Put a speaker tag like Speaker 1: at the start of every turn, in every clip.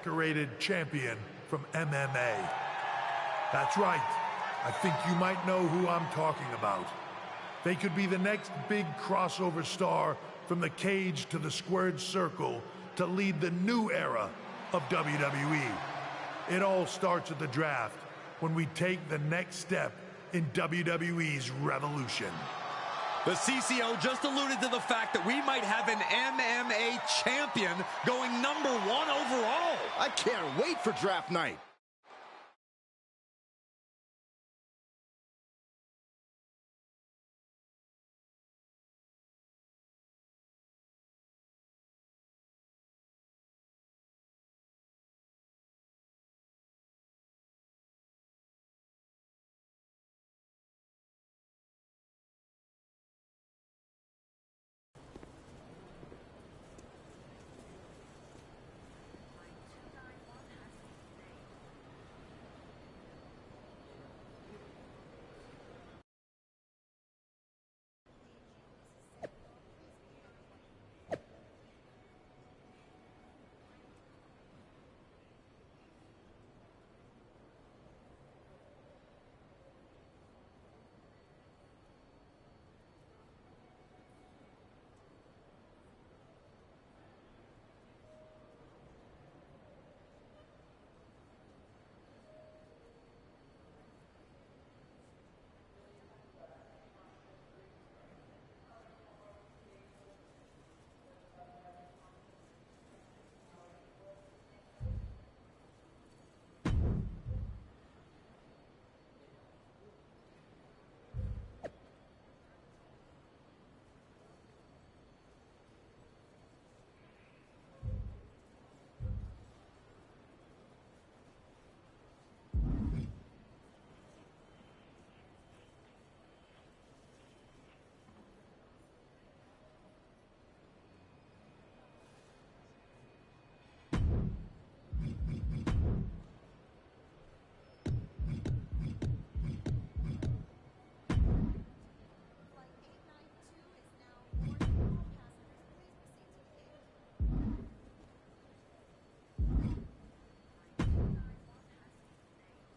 Speaker 1: decorated champion from MMA. That's right. I think you might know who I'm talking about. They could be the next big crossover star from the cage to the squared circle to lead the new era of WWE. It all starts at the draft, when we take the next step in WWE's revolution.
Speaker 2: The CCO just alluded to the fact that we might have an MMA champion going #1 overall.
Speaker 3: I can't wait for draft night.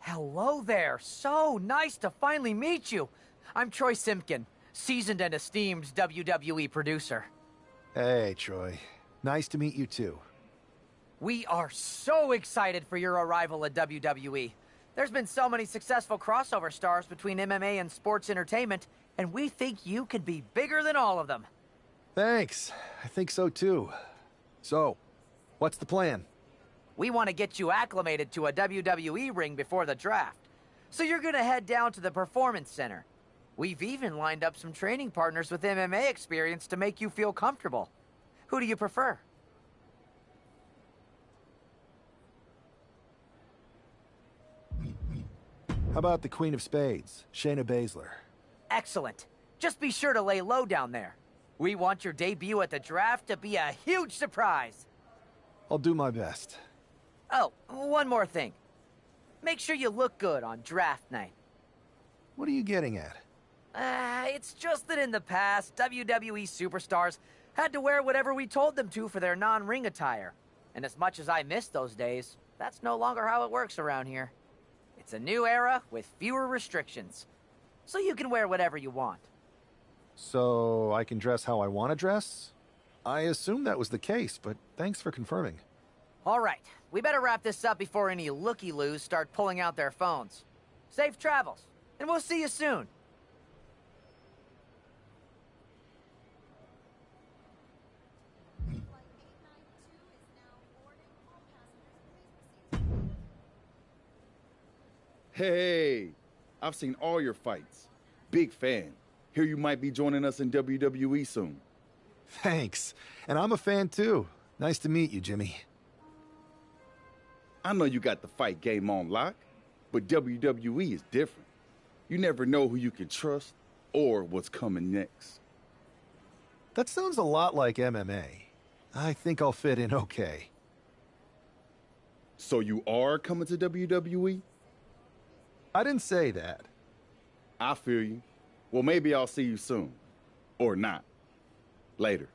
Speaker 4: Hello there. So nice to finally meet you. I'm Troy Simpkin, seasoned and esteemed WWE producer.
Speaker 3: Hey, Troy. Nice to meet you, too.
Speaker 4: We are so excited for your arrival at WWE. There's been so many successful crossover stars between MMA and sports entertainment, and we think you could be bigger than all of them.
Speaker 3: Thanks. I think so, too. So, what's the plan?
Speaker 4: We want to get you acclimated to a WWE ring before the draft. So you're going to head down to the Performance Center. We've even lined up some training partners with MMA experience to make you feel comfortable. Who do you prefer?
Speaker 3: How about the Queen of Spades, Shayna Baszler?
Speaker 4: Excellent. Just be sure to lay low down there. We want your debut at the draft to be a huge surprise.
Speaker 3: I'll do my best.
Speaker 4: Oh, one more thing. Make sure you look good on draft night.
Speaker 3: What are you getting at?
Speaker 4: It's just that in the past, WWE superstars had to wear whatever we told them to for their non-ring attire. And as much as I miss those days, that's no longer how it works around here. It's a new era with fewer restrictions. So you can wear whatever you want.
Speaker 3: So I can dress how I want to dress? I assumed that was the case, but thanks for confirming.
Speaker 4: All right, we better wrap this up before any looky-loos start pulling out their phones. Safe travels, and we'll see you soon.
Speaker 5: Hey, I've seen all your fights. Big fan. Hear you might be joining us in WWE soon.
Speaker 3: Thanks. And I'm a fan too. Nice to meet you, Jimmy.
Speaker 5: I know you got the fight game on lock, but WWE is different. You never know who you can trust or what's coming next.
Speaker 3: That sounds a lot like MMA. I think I'll fit in okay.
Speaker 5: So you are coming to WWE?
Speaker 3: I didn't say that.
Speaker 5: I feel you. Well, maybe I'll see you soon. Or not. Later.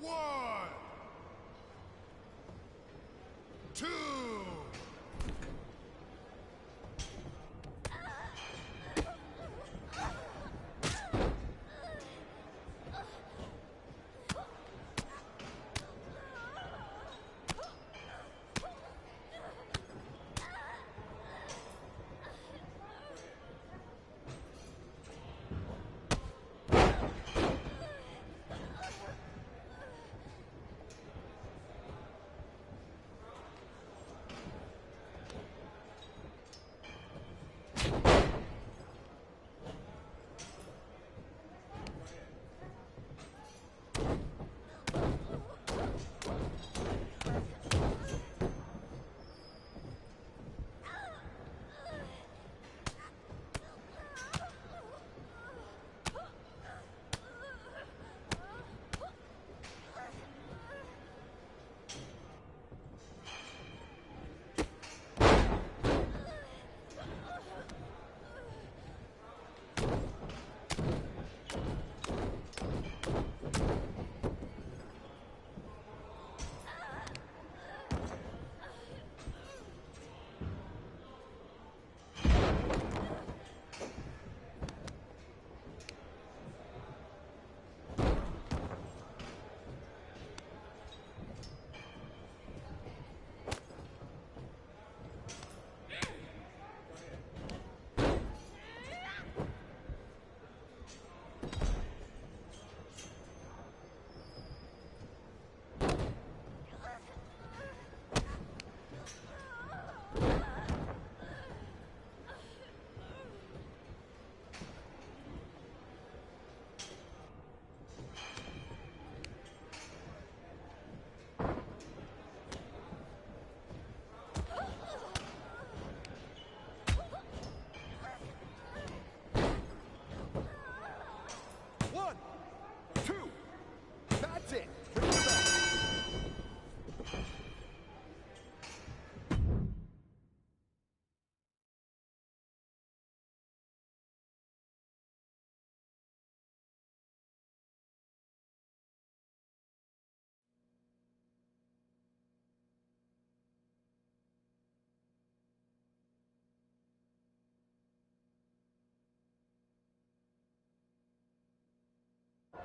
Speaker 1: One, two.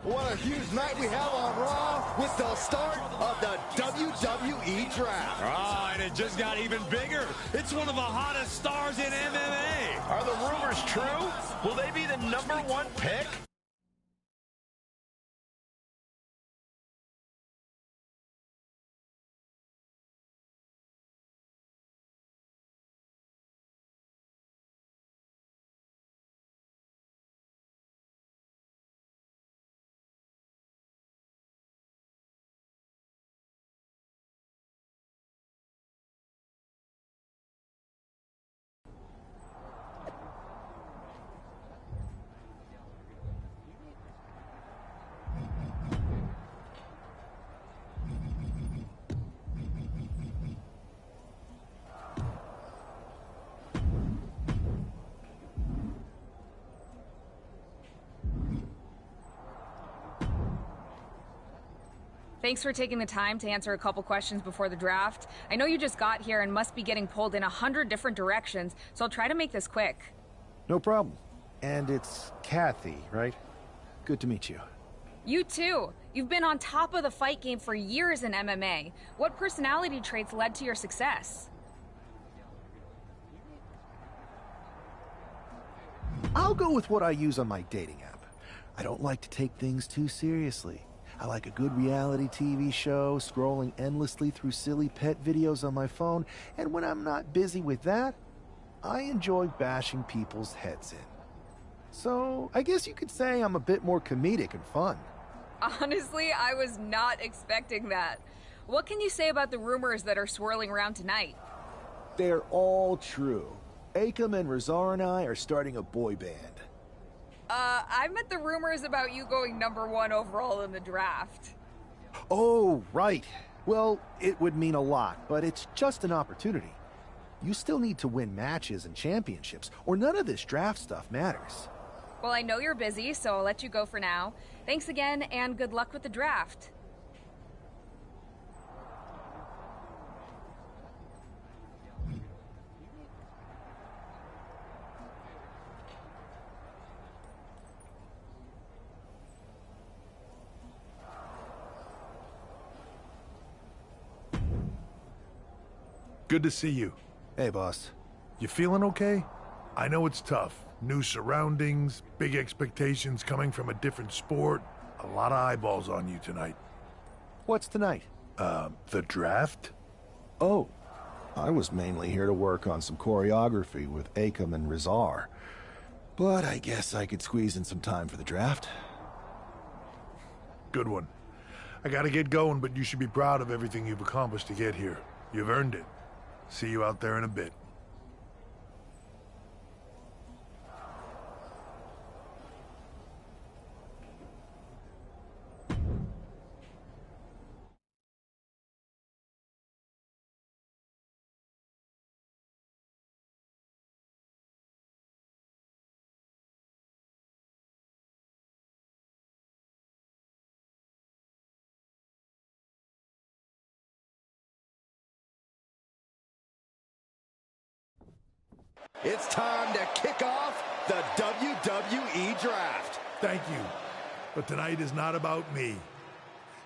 Speaker 6: What a huge night we have on Raw with the start of the WWE Draft.
Speaker 2: Ah, and it just got even bigger. It's one of the hottest stars in MMA.
Speaker 7: Are the rumors true? Will they be the #1 pick?
Speaker 8: Thanks for taking the time to answer a couple questions before the draft. I know you just got here and must be getting pulled in 100 different directions, so I'll try to make this quick.
Speaker 3: No problem. And it's Kathy, right? Good to meet you.
Speaker 8: You too. You've been on top of the fight game for years in MMA. What personality traits led to your success?
Speaker 3: I'll go with what I use on my dating app. I don't like to take things too seriously. I like a good reality TV show, scrolling endlessly through silly pet videos on my phone, and when I'm not busy with that, I enjoy bashing people's heads in. So, I guess you could say I'm a bit more comedic and fun.
Speaker 8: Honestly, I was not expecting that. What can you say about the rumors that are swirling around tonight?
Speaker 3: They're all true. Akam and Razar and I are starting a boy band.
Speaker 8: I meant the rumors about you going #1 overall in the draft.
Speaker 3: Oh, right. Well, it would mean a lot, but it's just an opportunity. You still need to win matches and championships, or none of this draft stuff matters.
Speaker 8: Well, I know you're busy, so I'll let you go for now. Thanks again, and good luck with the draft.
Speaker 1: Good to see you.
Speaker 3: Hey, boss.
Speaker 1: You feeling okay? I know it's tough. New surroundings, big expectations coming from a different sport. A lot of eyeballs on you tonight.
Speaker 3: What's tonight?
Speaker 1: The draft?
Speaker 3: Oh, I was mainly here to work on some choreography with Akam and Razar. But I guess I could squeeze in some time for the draft.
Speaker 1: Good one. I gotta get going, but you should be proud of everything you've accomplished to get here. You've earned it. See you out there in a bit.
Speaker 6: It's time to kick off the WWE Draft.
Speaker 1: Thank you. But tonight is not about me.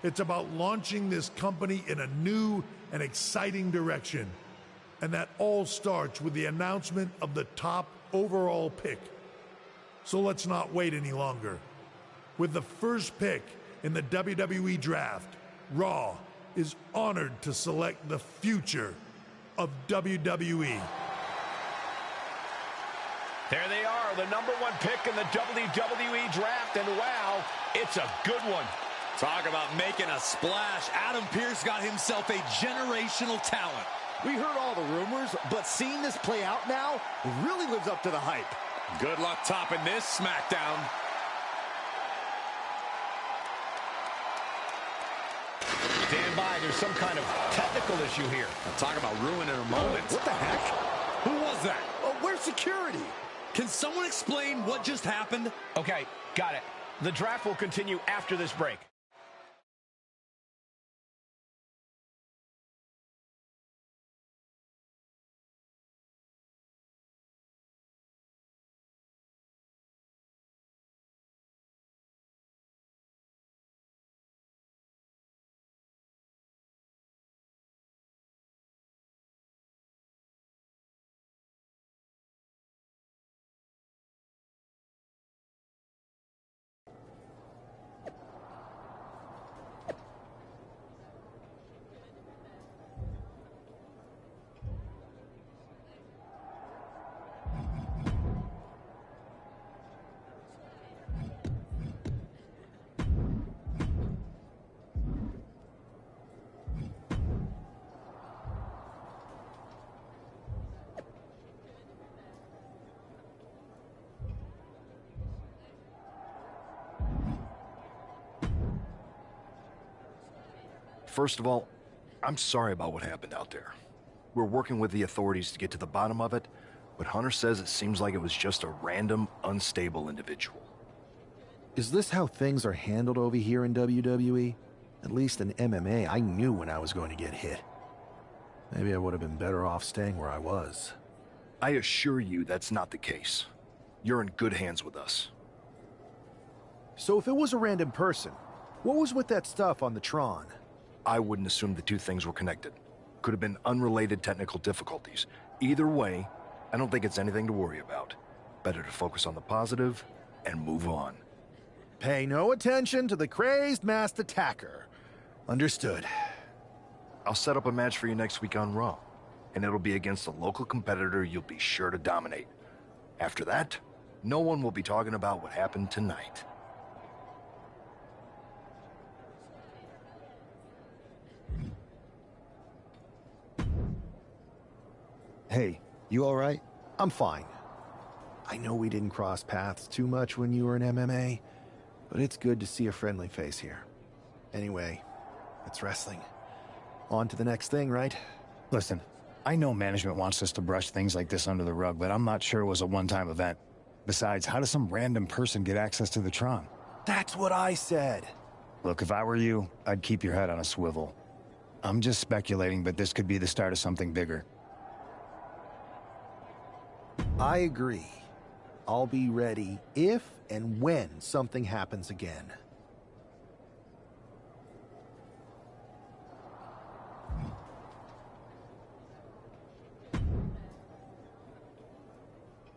Speaker 1: It's about launching this company in a new and exciting direction. And that all starts with the announcement of the top overall pick. So let's not wait any longer. With the first pick in the WWE Draft, Raw is honored to select the future of WWE.
Speaker 7: There they are, the #1 pick in the WWE Draft, and wow, it's a good one.
Speaker 2: Talk about making a splash. Adam Pearce got himself a generational talent.
Speaker 6: We heard all the rumors, but seeing this play out now really lives up to the hype.
Speaker 2: Good luck topping this SmackDown.
Speaker 7: Stand by, there's some kind of technical issue here.
Speaker 2: Now, talk about ruining a moment.
Speaker 6: What the heck?
Speaker 2: Who was that?
Speaker 6: Oh, where's security?
Speaker 2: Can someone explain what just happened?
Speaker 7: Okay, got it. The draft will continue after this break.
Speaker 9: First of all, I'm sorry about what happened out there. We're working with the authorities to get to the bottom of it, but Hunter says it seems like it was just a random, unstable individual.
Speaker 3: Is this how things are handled over here in WWE? At least in MMA, I knew when I was going to get hit. Maybe I would have been better off staying where I was.
Speaker 9: I assure you that's not the case. You're in good hands with us.
Speaker 3: So if it was a random person, what was with that stuff on the Tron?
Speaker 9: I wouldn't assume the two things were connected. Could have been unrelated technical difficulties. Either way, I don't think it's anything to worry about. Better to focus on the positive and move on.
Speaker 3: Pay no attention to the crazed masked attacker. Understood.
Speaker 9: I'll set up a match for you next week on Raw, and it'll be against a local competitor you'll be sure to dominate. After that, no one will be talking about what happened tonight.
Speaker 3: Hey, you all right? I'm fine. I know we didn't cross paths too much when you were in MMA, but it's good to see a friendly face here. Anyway, it's wrestling. On to the next thing, right?
Speaker 10: Listen, I know management wants us to brush things like this under the rug, but I'm not sure it was a one-time event. Besides, how does some random person get access to the Tron?
Speaker 3: That's what I said.
Speaker 10: Look, if I were you, I'd keep your head on a swivel. I'm just speculating, but this could be the start of something bigger.
Speaker 3: I agree. I'll be ready if and when something happens again.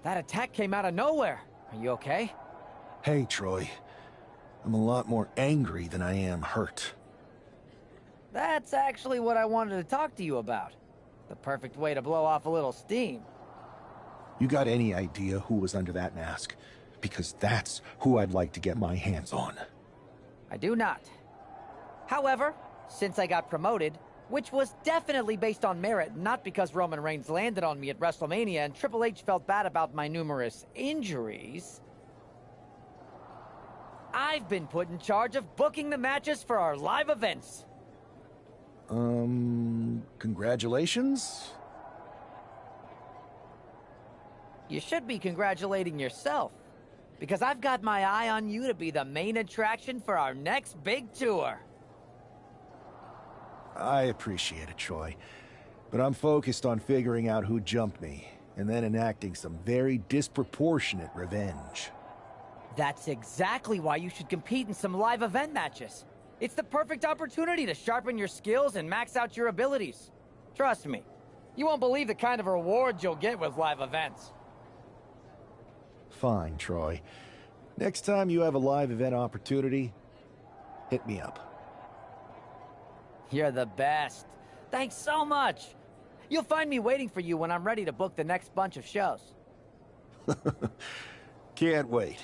Speaker 4: That attack came out of nowhere. Are you okay?
Speaker 3: Hey, Troy. I'm a lot more angry than I am hurt.
Speaker 4: That's actually what I wanted to talk to you about. The perfect way to blow off a little steam.
Speaker 3: You got any idea who was under that mask? Because that's who I'd like to get my hands on.
Speaker 4: I do not. However, since I got promoted, which was definitely based on merit, not because Roman Reigns landed on me at WrestleMania and Triple H felt bad about my numerous injuries, I've been put in charge of booking the matches for our live events.
Speaker 3: Congratulations?
Speaker 4: You should be congratulating yourself, because I've got my eye on you to be the main attraction for our next big tour.
Speaker 3: I appreciate it, Troy. But I'm focused on figuring out who jumped me, and then enacting some very disproportionate revenge.
Speaker 4: That's exactly why you should compete in some live event matches. It's the perfect opportunity to sharpen your skills and max out your abilities. Trust me, you won't believe the kind of rewards you'll get with live events.
Speaker 3: Fine, Troy. Next time you have a live event opportunity, hit me up.
Speaker 4: You're the best. Thanks so much. You'll find me waiting for you when I'm ready to book the next bunch of shows.
Speaker 3: Can't wait.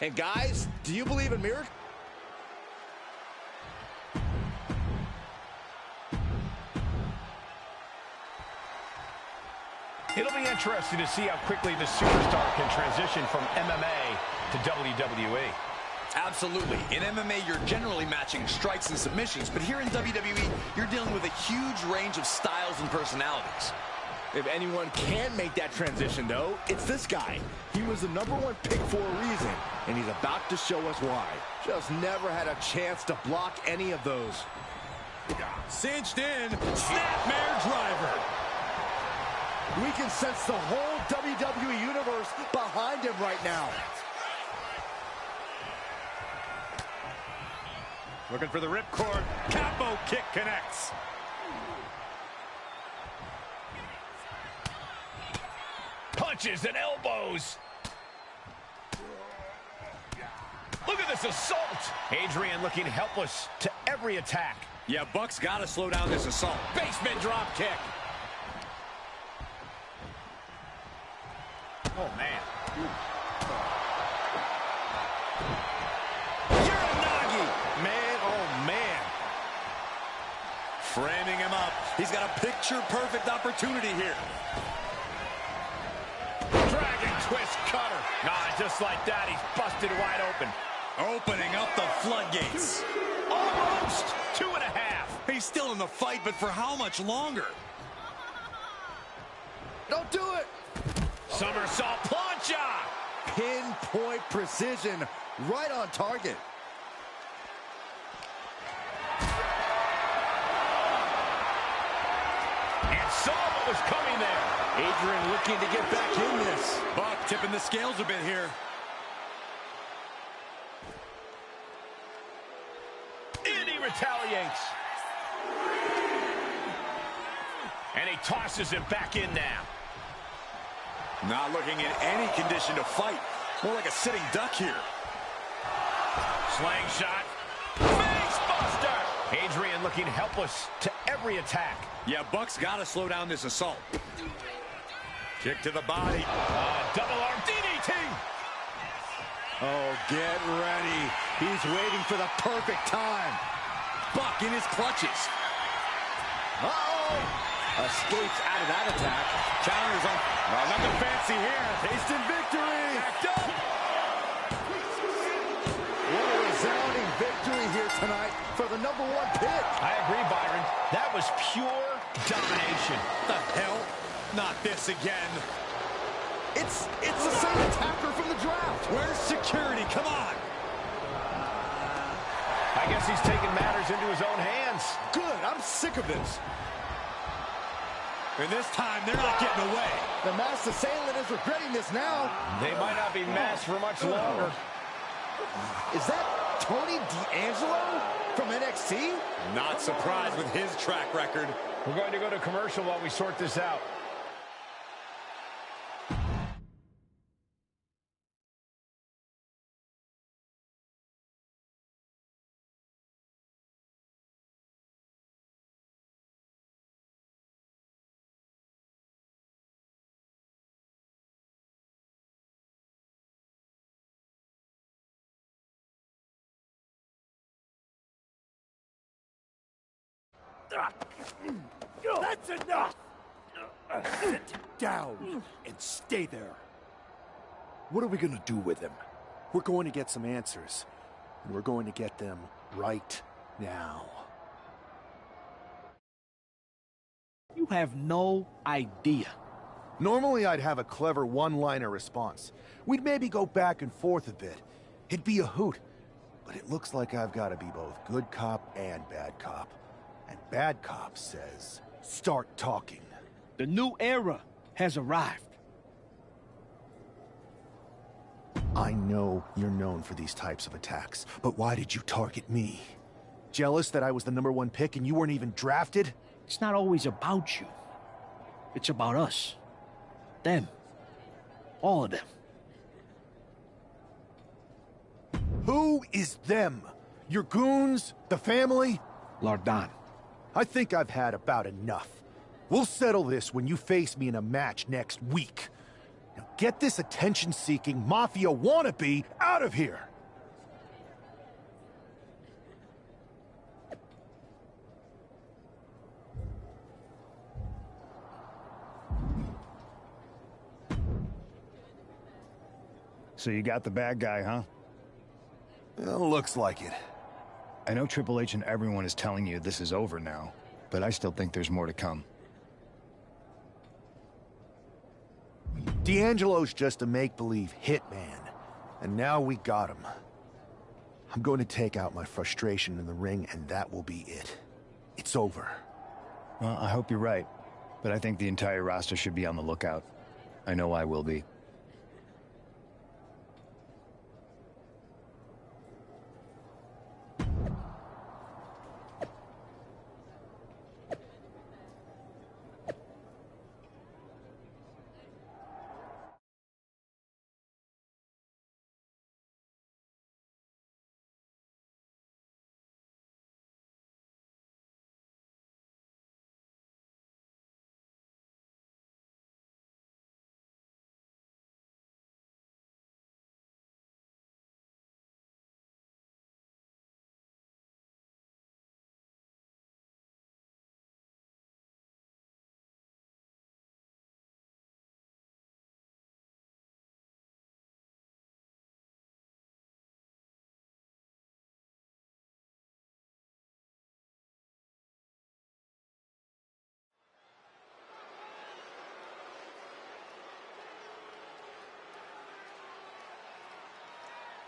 Speaker 6: And guys, do you believe in miracles?
Speaker 7: It'll be interesting to see how quickly the superstar can transition from MMA to WWE.
Speaker 2: Absolutely. In MMA, you're generally matching strikes and submissions, but here in WWE, you're dealing with a huge range of styles and personalities.
Speaker 6: If anyone can make that transition, though, it's this guy. He was the #1 pick for a reason, and he's about to show us why. Just never had a chance to block any of those.
Speaker 2: Cinched in, snapmare driver.
Speaker 6: We can sense the whole WWE Universe behind him right now.
Speaker 7: Looking for the ripcord. Combo kick connects. Punches and elbows. Look at this assault. Adrian looking helpless to every attack.
Speaker 2: Yeah, Buck's got to slow down this assault.
Speaker 7: Basement drop kick. Oh, man. Uranagi. Man,
Speaker 2: He's got a picture-perfect opportunity here.
Speaker 7: Dragon twist cutter. Nah, just like that, he's busted wide open.
Speaker 2: Opening up the floodgates.
Speaker 7: Almost 2.5.
Speaker 2: He's still in the fight, but for how much longer?
Speaker 6: Don't do it.
Speaker 7: Somersault plancha.
Speaker 6: Pinpoint precision, right on target.
Speaker 7: And saw what was coming there.
Speaker 6: Adrian looking to get back in this.
Speaker 2: Buck tipping the scales a bit here.
Speaker 7: And he retaliates. And he tosses him back in now.
Speaker 2: Not looking in any condition to fight. More like a sitting duck here.
Speaker 7: Slingshot. Face buster. Adrian looking helpless to every attack.
Speaker 2: Yeah, Buck's got to slow down this assault. Kick to the body.
Speaker 7: Double arm DDT.
Speaker 6: Oh, get ready. He's waiting for the perfect time.
Speaker 2: Buck in his clutches.
Speaker 6: Uh-oh. Escapes out of that attack.
Speaker 2: Counters on. Nothing fancy here.
Speaker 6: Instant victory.
Speaker 2: Backed up.
Speaker 6: What a resounding victory here tonight for the #1 pick.
Speaker 7: I agree, Byron. That was pure domination.
Speaker 2: The hell? Not this again.
Speaker 6: It's the same attacker from the draft.
Speaker 2: Where's security? Come on.
Speaker 7: I guess he's taking matters into his own hands.
Speaker 6: Good. I'm sick of this.
Speaker 2: And this time, they're not getting away.
Speaker 6: The masked assailant is regretting this now.
Speaker 7: They might not be masked for much longer.
Speaker 6: Is that Tony D'Angelo from NXT?
Speaker 2: Not surprised with his track record.
Speaker 7: We're going to go to commercial while we sort this out.
Speaker 11: That's enough! Sit down and stay there.
Speaker 3: What are we gonna do with him? We're going to get some answers. And we're going to get them right now.
Speaker 11: You have no idea.
Speaker 3: Normally I'd have a clever one-liner response. We'd maybe go back and forth a bit. It'd be a hoot. But it looks like I've got to be both good cop and bad cop. And bad cop says, start talking.
Speaker 11: The new era has arrived.
Speaker 3: I know you're known for these types of attacks, but why did you target me? Jealous that I was the #1 pick and you weren't even drafted?
Speaker 11: It's not always about you. It's about us. Them. All of them.
Speaker 3: Who is them? Your goons? The family?
Speaker 11: Lardan.
Speaker 3: I think I've had about enough. We'll settle this when you face me in a match next week. Now get this attention-seeking mafia wannabe out of here!
Speaker 10: So you got the bad guy, huh?
Speaker 3: Well, looks like it.
Speaker 10: I know Triple H and everyone is telling you this is over now, but I still think there's more to come.
Speaker 3: D'Angelo's just a make-believe hitman, and now we got him. I'm going to take out my frustration in the ring, and that will be it. It's over.
Speaker 10: Well, I hope you're right, but I think the entire roster should be on the lookout. I know I will be.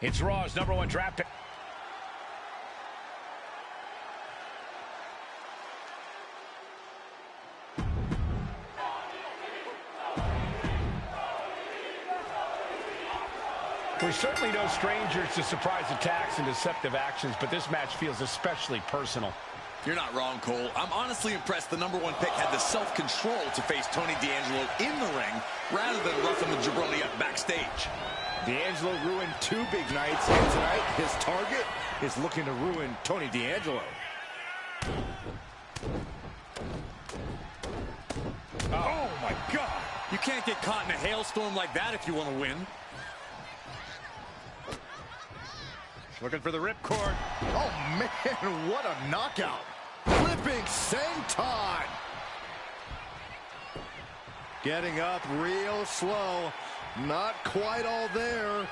Speaker 7: It's Raw's #1 draft pick. We're certainly no strangers to surprise attacks and deceptive actions, but this match feels especially personal.
Speaker 2: You're not wrong, Cole. I'm honestly impressed the #1 pick had the self-control to face Tony D'Angelo in the ring rather than roughing the jabroni up backstage.
Speaker 6: D'Angelo ruined 2 big nights, and tonight his target is looking to ruin Tony D'Angelo.
Speaker 2: Oh, my God. You can't get caught in a hailstorm like that if you want to win.
Speaker 7: Looking for the ripcord.
Speaker 6: Oh, man, what a knockout. Flipping senton. Getting up real slow. Not quite all there.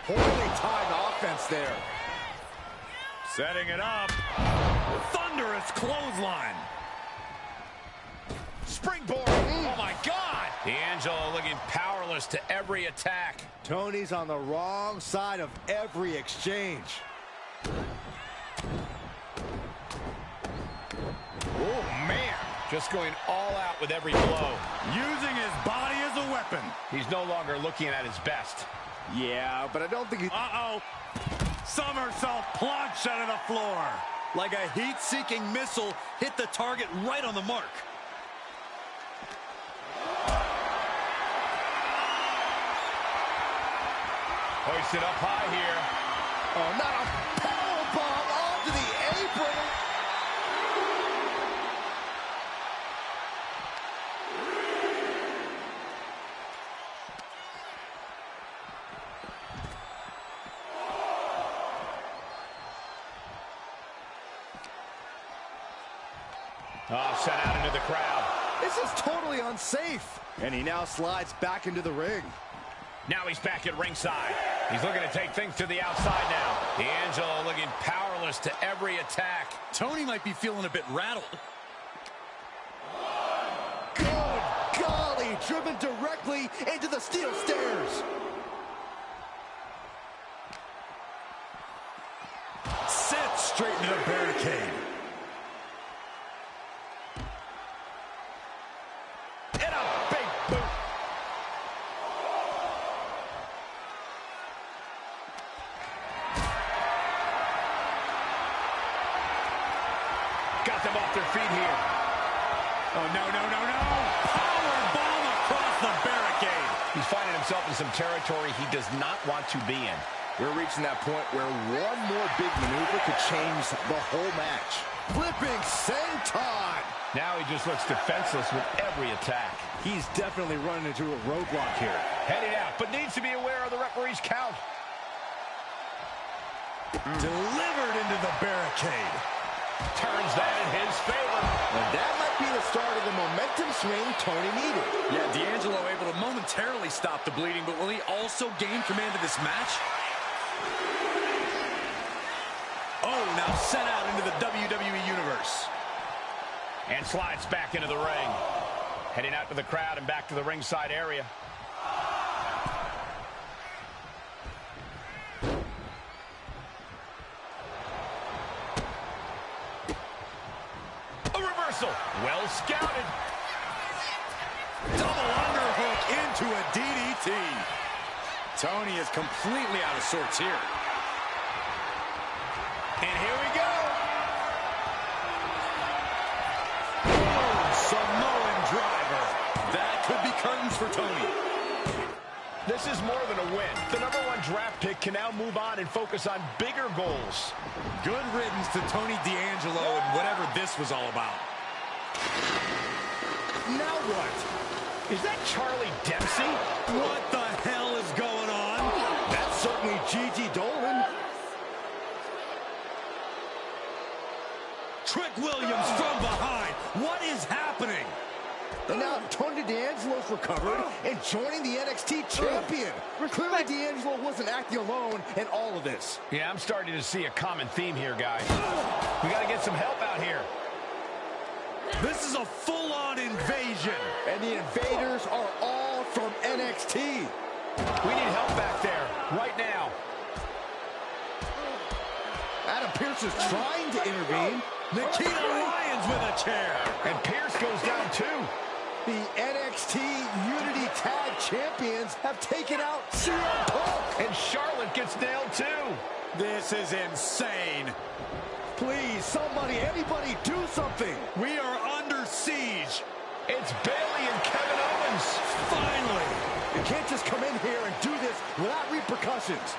Speaker 6: Poorly timed offense there.
Speaker 7: Setting it up. Thunderous clothesline. Springboard. Oh, my God. D'Angelo looking powerless to every attack.
Speaker 6: Tony's on the wrong side of every exchange.
Speaker 7: Oh, man. Just going all out with every blow. Using his body as a weapon. He's no longer looking at his best.
Speaker 6: Yeah, but I don't think he...
Speaker 7: Uh-oh. Somersault plunge out of the floor.
Speaker 2: Like a heat-seeking missile, hit the target right on the mark.
Speaker 7: Hoisted up high here.
Speaker 6: Oh, not a powerbomb onto the apron.
Speaker 7: Oh, sent out into the crowd.
Speaker 6: This is totally unsafe. And he now slides back into the ring.
Speaker 7: Now he's back at ringside. He's looking to take things to the outside now. D'Angelo looking powerless to every attack.
Speaker 2: Tony might be feeling a bit rattled.
Speaker 6: Good golly, driven directly into the steel stairs.
Speaker 2: Set straight into the barricade.
Speaker 7: And a big boot. Got them off their feet here. Oh, no, no, no, no. Powerbomb across the barricade. He's finding himself in some territory he does not want to be in.
Speaker 6: We're reaching that point where one more big maneuver could change the whole match. Flipping senton.
Speaker 7: Now he just looks defenseless with every attack.
Speaker 6: He's definitely running into a roadblock here.
Speaker 7: Heading out, but needs to be aware of the referee's count.
Speaker 2: Delivered into the barricade.
Speaker 7: Turns that in his favor.
Speaker 6: And that might be the start of the momentum swing Tony needed.
Speaker 2: Yeah, D'Angelo able to momentarily stop the bleeding, but will he also gain command of this match? Oh, now sent out into the WWE Universe.
Speaker 7: And slides back into the ring. Heading out to the crowd and back to the ringside area. A reversal. Well scouted.
Speaker 2: Double underhook into a DDT. Tony is completely out of sorts here.
Speaker 7: And here we go.
Speaker 2: Samoan driver. That could be curtains for Tony.
Speaker 7: This is more than a win. The #1 draft pick can now move on and focus on bigger goals.
Speaker 2: Good riddance to Tony D'Angelo and whatever this was all about.
Speaker 7: Now what? Is that Charlie Dempsey?
Speaker 2: What the hell is going on?
Speaker 6: That's certainly Gigi Dolan.
Speaker 2: Trick Williams from behind. What is happening?
Speaker 6: And now Tony D'Angelo's recovered and joining the NXT champion. Clearly D'Angelo wasn't acting alone in all of this.
Speaker 7: Yeah, I'm starting to see a common theme here, guys. We got to get some help out here.
Speaker 2: This is a full-on invasion.
Speaker 6: And the invaders are all from NXT.
Speaker 7: We need help back there right now.
Speaker 6: Pierce is trying to intervene.
Speaker 7: Nikita Lyons with a chair. And Pierce goes down too.
Speaker 6: The NXT Unity Tag Champions have taken out CM Punk.
Speaker 7: And Charlotte gets nailed too. This is insane.
Speaker 6: Please, somebody, anybody, do something.
Speaker 7: We are under siege. It's Bayley and Kevin Owens. Finally.
Speaker 6: You can't just come in here and do this without repercussions.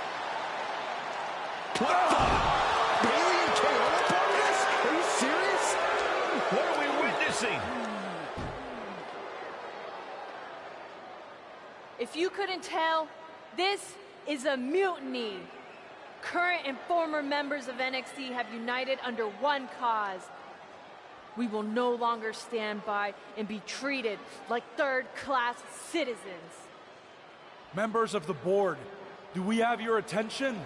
Speaker 7: What the?
Speaker 6: Bayley and KO are part of this? Are you serious?
Speaker 7: What are we witnessing?
Speaker 12: If you couldn't tell, this is a mutiny. Current and former members of NXT have united under one cause. We will no longer stand by and be treated like third-class citizens.
Speaker 13: Members of the board, do we have your attention?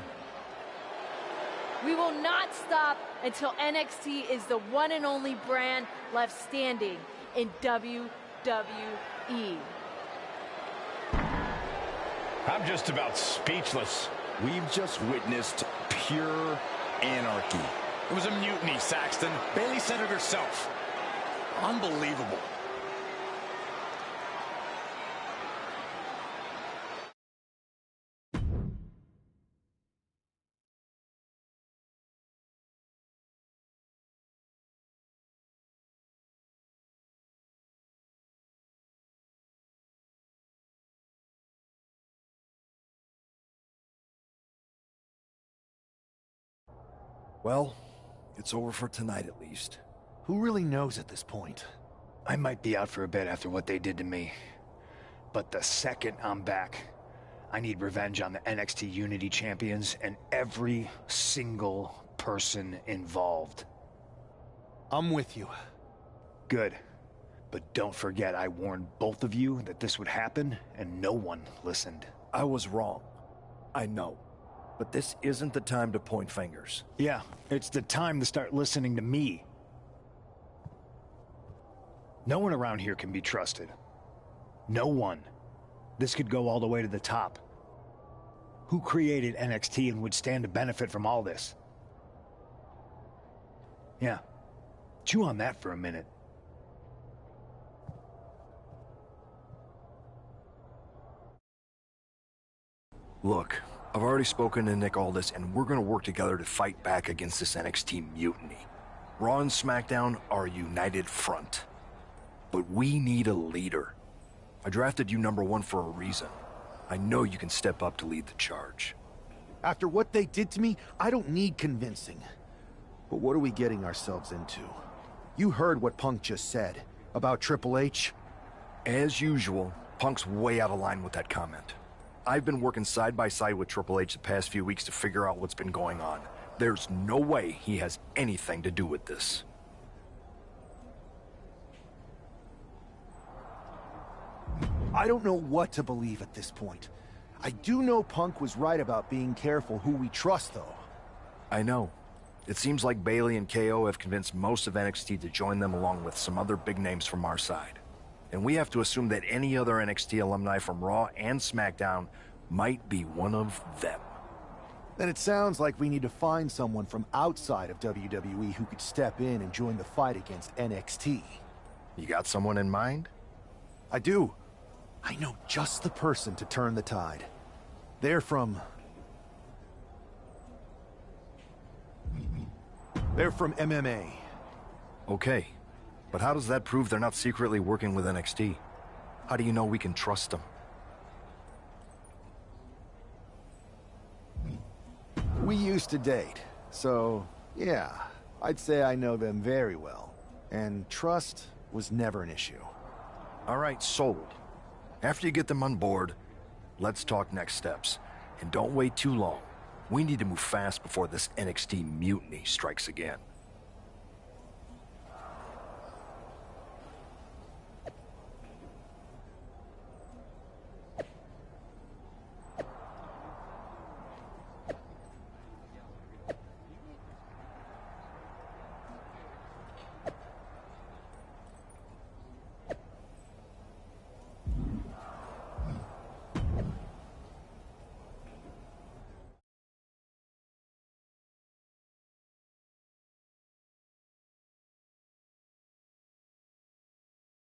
Speaker 12: We will not stop until NXT is the one and only brand left standing in WWE.
Speaker 7: I'm just about speechless.
Speaker 6: We've just witnessed pure anarchy.
Speaker 2: It was a mutiny, Saxton. Bayley said it herself. Unbelievable.
Speaker 9: Well, it's over for tonight at least.
Speaker 3: Who really knows at this point?
Speaker 10: I might be out for a bit after what they did to me. But the second I'm back, I need revenge on the NXT Unity Champions and every single person involved.
Speaker 3: I'm with you.
Speaker 10: Good. But don't forget I warned both of you that this would happen, and no one listened.
Speaker 9: I was wrong. I know. But this isn't the time to point fingers.
Speaker 10: Yeah, it's the time to start listening to me. No one around here can be trusted. No one. This could go all the way to the top. Who created NXT and would stand to benefit from all this? Yeah. Chew on that for a minute.
Speaker 9: Look, I've already spoken to Nick Aldis, and we're gonna work together to fight back against this NXT mutiny. Raw and SmackDown are a united front. But we need a leader. I drafted you #1 for a reason. I know you can step up to lead the charge.
Speaker 3: After what they did to me, I don't need convincing. But what are we getting ourselves into? You heard what Punk just said about Triple H.
Speaker 9: As usual, Punk's way out of line with that comment. I've been working side by side with Triple H the past few weeks to figure out what's been going on. There's no way he has anything to do with this.
Speaker 3: I don't know what to believe at this point. I do know Punk was right about being careful who we trust, though.
Speaker 9: I know. It seems like Bayley and KO have convinced most of NXT to join them along with some other big names from our side. And we have to assume that any other NXT alumni from Raw and SmackDown might be one of them.
Speaker 3: Then it sounds like we need to find someone from outside of WWE who could step in and join the fight against NXT.
Speaker 9: You got someone in mind?
Speaker 3: I do. I know just the person to turn the tide. They're from MMA.
Speaker 9: Okay. But how does that prove they're not secretly working with NXT? How do you know we can trust them?
Speaker 3: We used to date, so yeah, I'd say I know them very well. And trust was never an issue.
Speaker 9: All right, sold. After you get them on board, let's talk next steps. And don't wait too long. We need to move fast before this NXT mutiny strikes again.